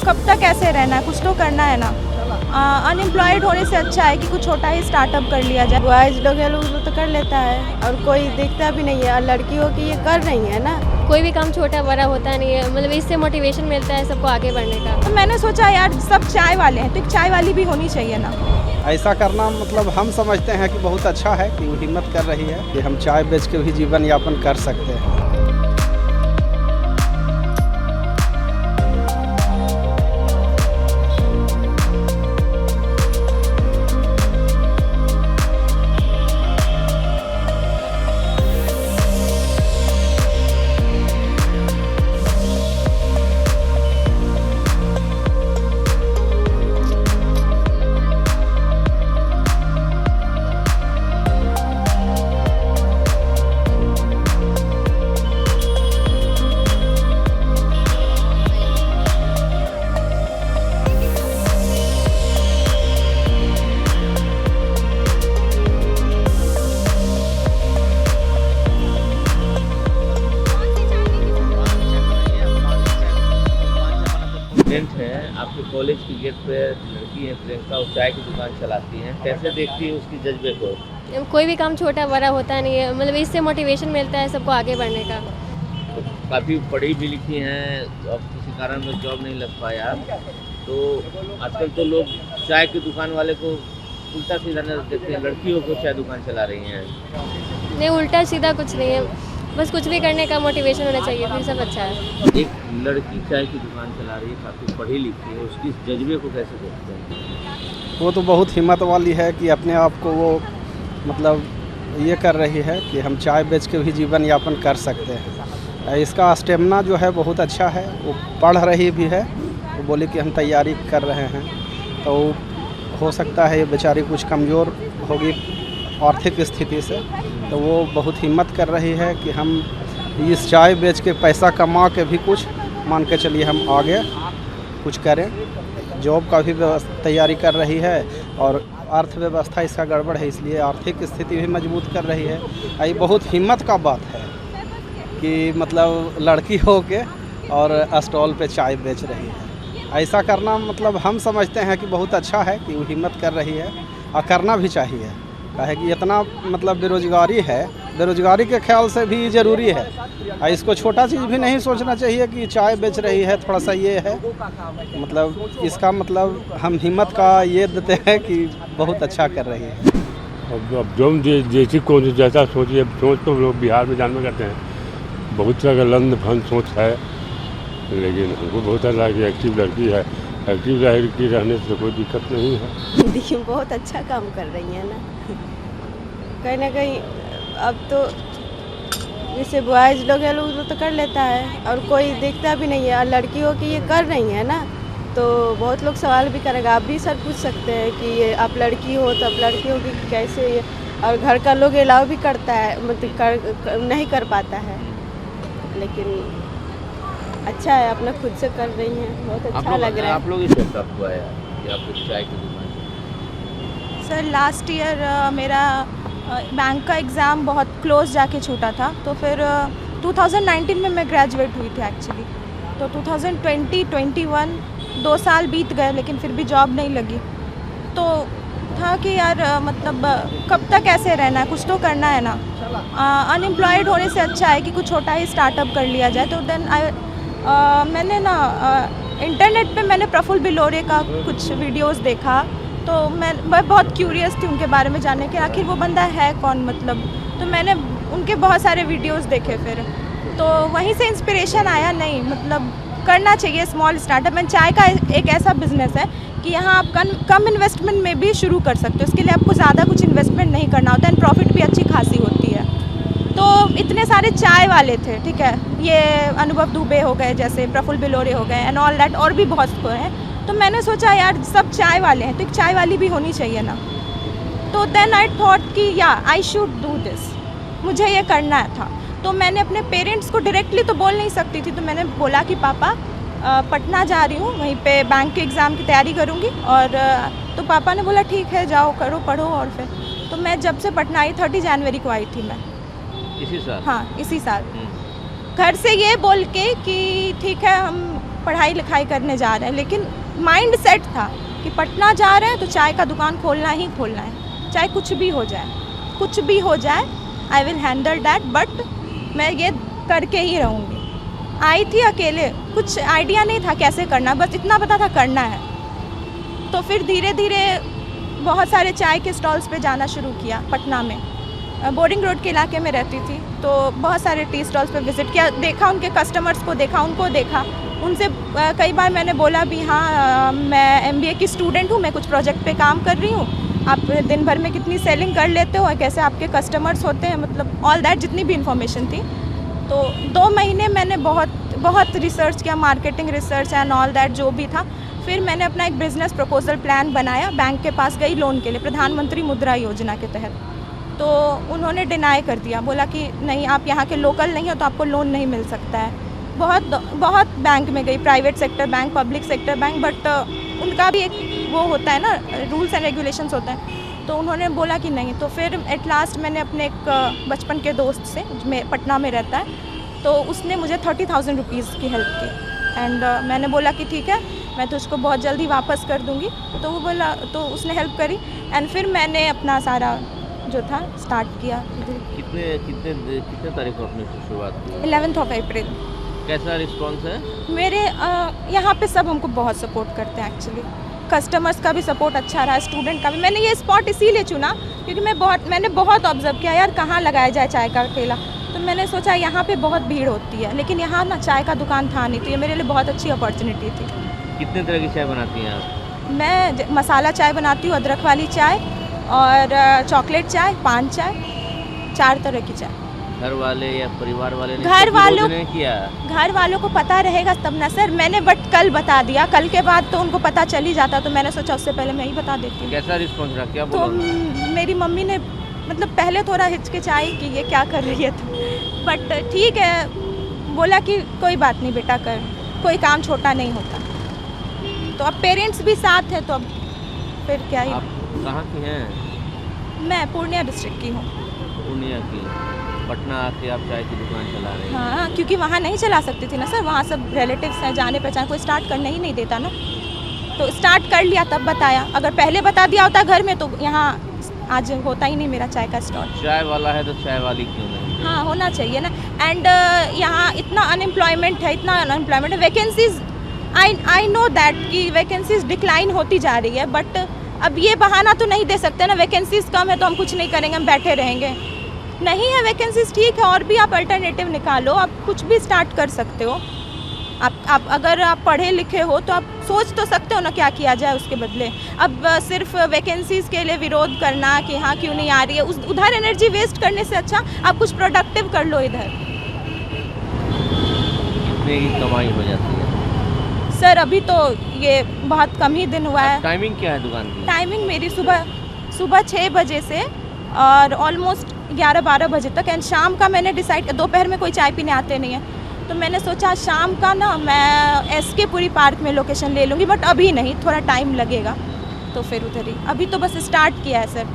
कब तक ऐसे रहना है, कुछ तो करना है ना। अनएम्प्लॉयड होने से अच्छा है कि कुछ छोटा ही स्टार्टअप कर लिया जाए। बॉयज लोग है लोग तो कर लेता है और कोई देखता भी नहीं है, और लड़कियों की ये कर रही है ना। कोई भी काम छोटा बड़ा होता नहीं है, मतलब इससे मोटिवेशन मिलता है सबको आगे बढ़ने का। तो मैंने सोचा यार सब चाय वाले हैं तो एक चाय वाली भी होनी चाहिए ना। ऐसा करना मतलब हम समझते हैं कि बहुत अच्छा है कि वो हिम्मत कर रही है कि हम चाय बेच के भी जीवन यापन कर सकते हैं। स्टूडेंट हैं, आपके कॉलेज की गेट पे लड़की है प्रियंका, वो चाय की दुकान चलाती हैं, कैसे देखती है उसकी जज्बे को? कोई भी काम छोटा बड़ा होता नहीं है, मतलब इससे मोटिवेशन मिलता है सबको आगे बढ़ने का। तो काफ़ी पढ़ी भी लिखी हैं, अब किसी कारण में जॉब नहीं लग पाया, तो आजकल तो लोग चाय की दुकान वाले को उल्टा सीधा नजर देखते हैं, लड़कियों को चाय दुकान चला रही हैं। नहीं, उल्टा सीधा कुछ नहीं है, बस कुछ भी करने का मोटिवेशन होना चाहिए, फिर सब अच्छा है। एक लड़की चाय की दुकान चला रही है, काफ़ी पढ़ी लिखी है, उसकी इस जज्बे को कैसे देखते हैं? वो तो बहुत हिम्मत वाली है कि अपने आप को वो मतलब ये कर रही है कि हम चाय बेच के भी जीवन यापन कर सकते हैं। इसका स्टेमिना जो है बहुत अच्छा है। वो पढ़ रही भी है, वो बोली कि हम तैयारी कर रहे हैं, तो हो सकता है ये बेचारी कुछ कमज़ोर होगी आर्थिक स्थिति से, तो वो बहुत हिम्मत कर रही है कि हम इस चाय बेच के पैसा कमा के भी कुछ मान के चलिए हम आगे कुछ करें। जॉब का भी तैयारी कर रही है और अर्थव्यवस्था इसका गड़बड़ है, इसलिए आर्थिक स्थिति भी मजबूत कर रही है। ये बहुत हिम्मत का बात है कि मतलब लड़की हो के और स्टॉल पे चाय बेच रही है। ऐसा करना मतलब हम समझते हैं कि बहुत अच्छा है कि वो हिम्मत कर रही है और करना भी चाहिए। काहे कि इतना मतलब बेरोजगारी है, बेरोजगारी के ख्याल से भी ज़रूरी है। इसको छोटा चीज़ भी नहीं सोचना चाहिए कि चाय बेच रही है, थोड़ा सा ये है मतलब इसका मतलब हम हिम्मत का ये देते हैं कि बहुत अच्छा कर रही है। अब जो जैसी कौन जैसा सोचिए, सोच तो लोग बिहार में जानना करते हैं, बहुत सा गलत फंद सोच है, लेकिन हमको बहुत अच्छा कि एक्टिव लड़की है, एक्टिव लड़की रहने से कोई दिक्कत नहीं है। देखिए बहुत अच्छा काम कर रही है ना। कहीं ना कहीं अब तो जैसे बॉयज लोग है लोग तो कर लेता है और कोई देखता भी नहीं है, और लड़कियों की ये कर रही है ना, तो बहुत लोग सवाल भी करेगा। आप भी सर पूछ सकते हैं कि ये आप लड़की हो तो आप लड़कियों की कैसे ये, और घर का लोग अलाउ भी करता है, मतलब नहीं कर पाता है, लेकिन अच्छा है अपना खुद से कर रही हैं, बहुत अच्छा लग रहा है। आप लोग इसे कब हुआ है कि आपको चाय की दुकान? सर लास्ट ईयर मेरा बैंक का एग्ज़ाम बहुत क्लोज जाके छूटा था, तो फिर 2019 में मैं ग्रेजुएट हुई थी एक्चुअली। तो 2020-21 2 साल बीत गए, लेकिन फिर भी जॉब नहीं लगी। तो था कि यार मतलब कब तक ऐसे रहना है, कुछ तो करना है ना। अनएम्प्लॉयड होने से अच्छा है कि कुछ छोटा ही स्टार्टअप कर लिया जाए। तो देन मैंने ना इंटरनेट पे मैंने प्रफुल्ल बिलोरे का कुछ वीडियोस देखा, तो मैं बहुत क्यूरियस थी उनके बारे में जानने के, आखिर वो बंदा है कौन मतलब। तो मैंने उनके बहुत सारे वीडियोस देखे, फिर तो वहीं से इंस्पिरेशन आया, नहीं मतलब करना चाहिए स्मॉल स्टार्टअप। एंड चाय का एक ऐसा बिजनेस है कि यहाँ आप कम इन्वेस्टमेंट में भी शुरू कर सकते हो। इसके लिए आपको ज़्यादा कुछ इन्वेस्टमेंट नहीं करना होता है, एंड प्रॉफिट भी अच्छी खासी होती है। तो इतने सारे चाय वाले थे, ठीक है, ये अनुभव दुबे हो गए, जैसे प्रफुल्ल बिलोरे हो गए एंड ऑल दैट, और भी बहुत हैं। तो मैंने सोचा यार सब चाय वाले हैं तो एक चाय वाली भी होनी चाहिए ना। तो देन आई थॉट कि या आई शुड डू दिस, मुझे ये करना था। तो मैंने अपने पेरेंट्स को डायरेक्टली तो बोल नहीं सकती थी, तो मैंने बोला कि पापा पटना जा रही हूँ, वहीं पे बैंक के एग्ज़ाम की तैयारी करूँगी। और तो पापा ने बोला ठीक है जाओ करो पढ़ो। और फिर तो मैं जब से पटना आई 30 जनवरी को आई थी मैं, इसी साल? हाँ इसी साल। घर से ये बोल के कि ठीक है हम पढ़ाई लिखाई करने जा रहे हैं, लेकिन माइंड सेट था कि पटना जा रहे हैं तो चाय का दुकान खोलना ही खोलना है, चाहे कुछ भी हो जाए, I will handle that, but मैं ये करके ही रहूँगी। आई थी अकेले, कुछ आइडिया नहीं था कैसे करना, बस इतना पता था करना है। तो फिर धीरे धीरे बहुत सारे चाय के स्टॉल्स पे जाना शुरू किया पटना में। बोर्डिंग रोड के इलाके में रहती थी, तो बहुत सारे टी स्टॉल्स पे विज़िट किया, देखा उनके कस्टमर्स को, उनको देखा उनसे कई बार मैंने बोला भी हाँ मैं MBA की स्टूडेंट हूँ, मैं कुछ प्रोजेक्ट पे काम कर रही हूँ, आप दिन भर में कितनी सेलिंग कर लेते हो, कैसे आपके कस्टमर्स होते हैं, मतलब ऑल दैट जितनी भी इन्फॉर्मेशन थी। तो 2 महीने मैंने बहुत रिसर्च किया, marketing research and all that जो भी था। फिर मैंने अपना एक बिज़नेस प्रपोजल प्लान बनाया, बैंक के पास गई लोन के लिए, प्रधानमंत्री मुद्रा योजना के तहत। तो उन्होंने डिनाई कर दिया, बोला कि नहीं आप यहाँ के लोकल नहीं हो तो आपको लोन नहीं मिल सकता है। बहुत बैंक में गई, private sector bank, public sector bank, but उनका भी एक वो होता है ना, रूल्स एंड रेगुलेशंस होता है। तो उन्होंने बोला कि नहीं। तो फिर एट लास्ट मैंने अपने एक बचपन के दोस्त से, मैं पटना में रहता है, तो उसने मुझे 30,000 रुपीज़ की हेल्प की एंड मैंने बोला कि ठीक है मैं तो उसको बहुत जल्दी वापस कर दूंगी। तो वो बोला, तो उसने हेल्प करी एंड फिर मैंने अपना सारा जो था स्टार्ट किया। कितने तारीख को अपनी शुरुआत की? 11th of April। कैसा रिस्पांस है? मेरे यहाँ पे सब हमको बहुत सपोर्ट करते हैं एक्चुअली, कस्टमर्स का भी सपोर्ट अच्छा रहा, स्टूडेंट का भी। मैंने ये स्पॉट इसीलिए चुना क्योंकि मैंने बहुत ऑब्जर्व किया यार कहाँ लगाया जाए चाय का ठेला। तो मैंने सोचा यहाँ पे बहुत भीड़ होती है, लेकिन यहाँ ना चाय का दुकान था नहीं, तो ये मेरे लिए बहुत अच्छी अपॉर्चुनिटी थी। कितने तरह की चाय बनाती हैं आप? मैं मसाला चाय बनाती हूँ, अदरक वाली चाय और चॉकलेट चाय, पान चाय, 4 तरह की चाय। घर वाले या परिवार वाले ने घर वालों ने किया? घर वालों को पता रहेगा तब ना सर, मैंने बट कल बता दिया, कल के बाद तो उनको पता चल ही जाता, तो मैंने सोचा उससे पहले मैं ही बता देती हूँ। कैसा रिस्पॉन्स रहा, क्या तो बोला? मेरी मम्मी ने मतलब पहले थोड़ा हिचकिचाई कि ये क्या कर रही है तो, बट ठीक है, बोला कि कोई बात नहीं बेटा कर, कोई काम छोटा नहीं होता। तो अब पेरेंट्स भी साथ हैं तो अब फिर क्या ही। आप कहाँ की हैं? मैं पूर्णिया डिस्ट्रिक्ट की हूँ। पूर्णिया की। पटना आके आप चाय की दुकान चला रहे हैं? हाँ, क्योंकि वहाँ नहीं चला सकती थी ना सर, वहाँ सब रिलेटिव्स हैं, जाने पहचान, कोई स्टार्ट करने ही नहीं देता ना। तो स्टार्ट कर लिया तब बताया, अगर पहले बता दिया होता घर में तो यहाँ आज होता ही नहीं मेरा चाय का स्टॉल। चाय वाला है तो चाय वाली क्यों नहीं? हाँ, होना चाहिए ना। एंड यहाँ इतना अनएम्प्लॉयमेंट है, वैकेंसीज आई नो दैट कि वैकेंसीज डिक्लाइन होती जा रही है, बट अब ये बहाना तो नहीं दे सकते ना, वैकेंसीज कम है तो हम कुछ नहीं करेंगे, हम बैठे रहेंगे। नहीं है वैकेंसीज, ठीक है, और भी आप अल्टरनेटिव निकालो, आप कुछ भी स्टार्ट कर सकते हो। आप अगर आप पढ़े लिखे हो तो आप सोच तो सकते हो ना क्या किया जाए उसके बदले। अब सिर्फ वैकेंसीज़ के लिए विरोध करना कि हाँ क्यों नहीं आ रही है, उधर एनर्जी वेस्ट करने से अच्छा आप कुछ प्रोडक्टिव कर लो इधर। कितने की कमाई हो जाती है? सर अभी तो ये बहुत कम ही दिन हुआ है। टाइमिंग क्या है दुकान की? टाइमिंग मेरी सुबह 6 बजे से और ऑलमोस्ट 11-12 बजे तक, एंड शाम का मैंने डिसाइड, दोपहर में कोई चाय पीने आते नहीं है तो मैंने सोचा शाम का ना मैं SK पुरी पार्क में लोकेशन ले लूँगी, बट अभी नहीं, थोड़ा टाइम लगेगा, तो फिर उधर ही, अभी तो बस स्टार्ट किया है सर।